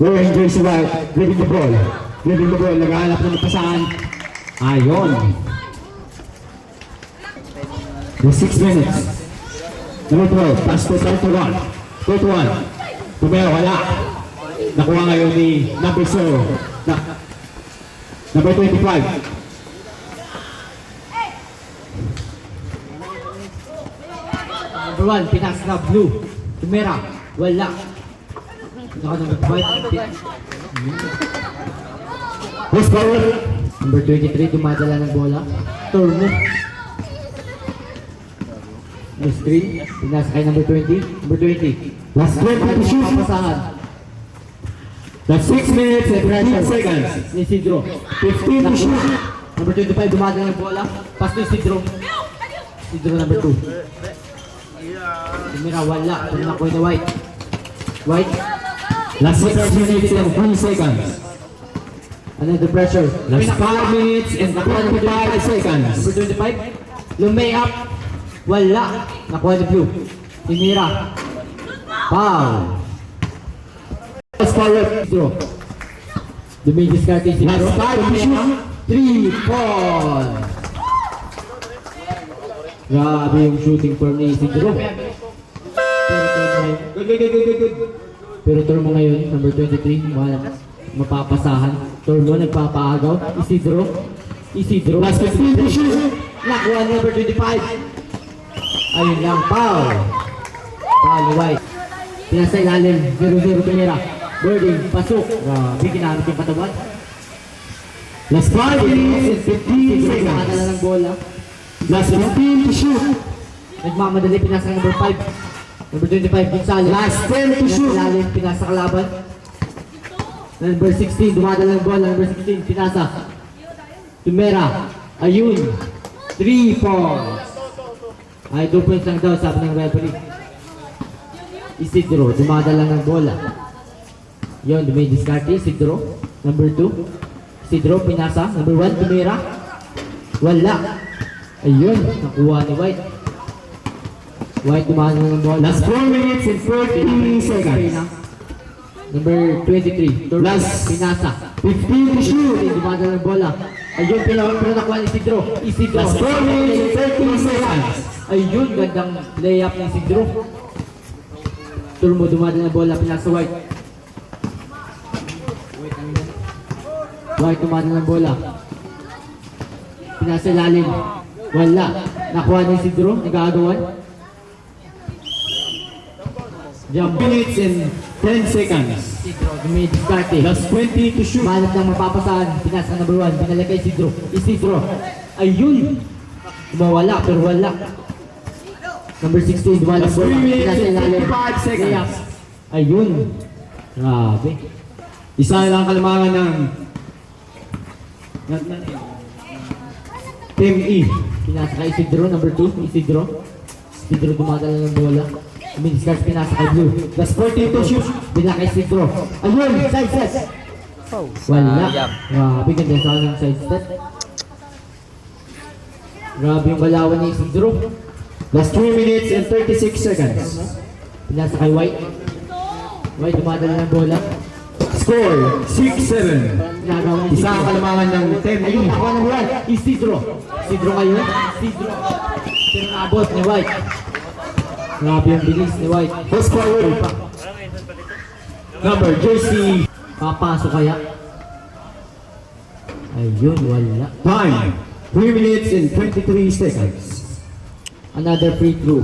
Wearing jersey white, leading the ball. Leading the ball, naghahanap ng pasahan. Ayon. With 6 minutes. Number 12, pass to 31. 31. Tumero, wala. Nakuha ngayon ni number 0. Number 25. Number 1, pinas na blue. Tumera, wala. Naka number 5. Push forward. Number 23, dumadala ng bola. Turno. Number screen, pinas kay number 20. Number 20. Last 20 to shoot. Papasahan. That's 6 minutes and 15 seconds. Ni Isidro. 15 to shoot. Number 25, dumadala ng bola. Pass to Isidro. Isidro number 2. Tumira, wala. Tumira ko na White. White. Last 6 minutes and 3 seconds. Another pressure. Last 5 minutes and 25 seconds. Number 25. Lumay up. Wala. Nakuha ni Blue. Tinira. Foul. Last forward. Isidro. Dumidis karte Isidro. Last 5 to shoot. 3 fall. Grabe yung shooting form ni Isidro. Pero turn mo ngayon, number 23, mapapasahan. Turn mo, nagpapaagaw. Isidro. Isidro. Last 15 to shoot. Nakuha ni number 25. Ayun lang, foul. Foul ni White. Pinasa ilalim, 0-0 Pinera. Birding, pasok. Grabe, ginamit yung katawan. Last 5 minutes and 15 Isidro, nakadala seconds. ng bola. Last 15 to shoot. Nagmamadali, pinasa ng number 5. Number 25, Gonzalo. Last 10 to Pinasa shoot. ilalim, pinasa kalaban. Number 16, dumadala ng bola. Number 16, pinasa. Tumera. Ayun. 3 points. Ay, 2 points lang daw, sabi ng referee. Isidro, dumadala ng bola. Yun, dumidiskarte. Isidro. Number 2. Isidro, pinasa. Number 1, Tumera. Wala. Ayun, nakuha ni White. White dumadala ng bola. Last 4 minutes and 40 seconds. Number 23, Torres, Last pinasa. 15 to shoot. Dumadala ng bola. Ayun, pero nakuha ni Isidro. Isidro. Last 4 minutes and 30 seconds. Ayun, gandang layup ni Isidro. Turmo, dumadala ng bola, pinasa White. White, dumadala ng bola. Pinasa lalim. Wala. Nakuha ni Isidro, nag-aagawan. Jump. Minutes and 10 seconds. Isidro, dumidiskarte. Last 20 to shoot. Malat lang mapapasahan. Pinasa number 1. Binalik kay Isidro. Isidro. Ayun. Mawala pero wala. Number 16. Dumalang Last bola. 3 minutes Pinasa and ilalim. 55 seconds. Layup. Ayun. Grabe. Isa na lang kalamangan ng Team E. Pinasa kay Isidro. Number 2. Isidro. Isidro dumadala ng bola. Miniskars pinasa kay Blue. Last 40 to shoot. Binalik kay Isidro. Ayun. Side set. Wala. Grabe. Ganda sa kanyang side set. Grabe yung galawan ni Isidro. Last 3 minutes and 36 seconds. Pinasa kay White. White dumadala ng bola. Score 6-7. Ginagawa ni Isa ang kalamangan ng Team E. Ayun, nakuha ng White. Isidro. Isidro ngayon. Isidro. Pero naabot ni White. Grabe yung bilis ni White. First forward. Number jersey. Papasok kaya. Ayun, wala. Time 3 minutes and 23 seconds. Another free throw.